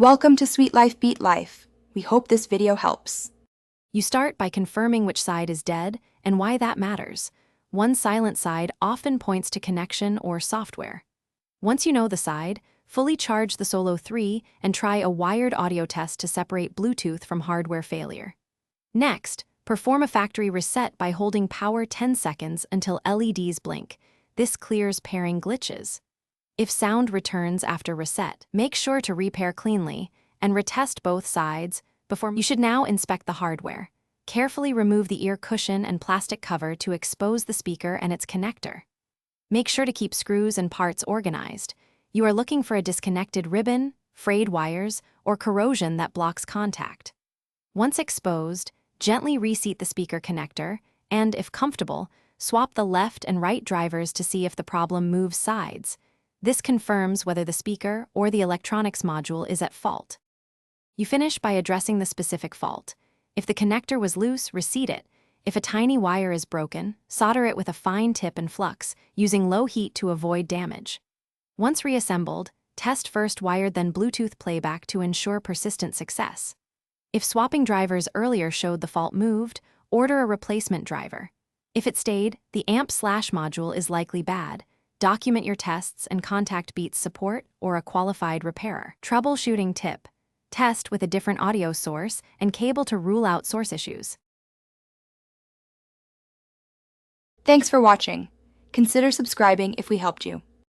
Welcome to Sweet Life Beat Life. We hope this video helps. You start by confirming which side is dead and why that matters. One silent side often points to connection or software. Once you know the side, fully charge the Solo 3 and try a wired audio test to separate Bluetooth from hardware failure. Next, perform a factory reset by holding power 10 seconds until LEDs blink. This clears pairing glitches. If sound returns after reset, make sure to repair cleanly and retest both sides before. You should now inspect the hardware. Carefully remove the ear cushion and plastic cover to expose the speaker and its connector. Make sure to keep screws and parts organized. You are looking for a disconnected ribbon, frayed wires, or corrosion that blocks contact. Once exposed, gently reseat the speaker connector and, if comfortable, swap the left and right drivers to see if the problem moves sides. This confirms whether the speaker or the electronics module is at fault. You finish by addressing the specific fault. If the connector was loose, reseat it. If a tiny wire is broken, solder it with a fine tip and flux, using low heat to avoid damage. Once reassembled, test first wired then Bluetooth playback to ensure persistent success. If swapping drivers earlier showed the fault moved, order a replacement driver. If it stayed, the amp/module is likely bad. Document your tests and contact Beats support or a qualified repairer. Troubleshooting tip: test with a different audio source and cable to rule out source issues. Thanks for watching. Consider subscribing if we helped you.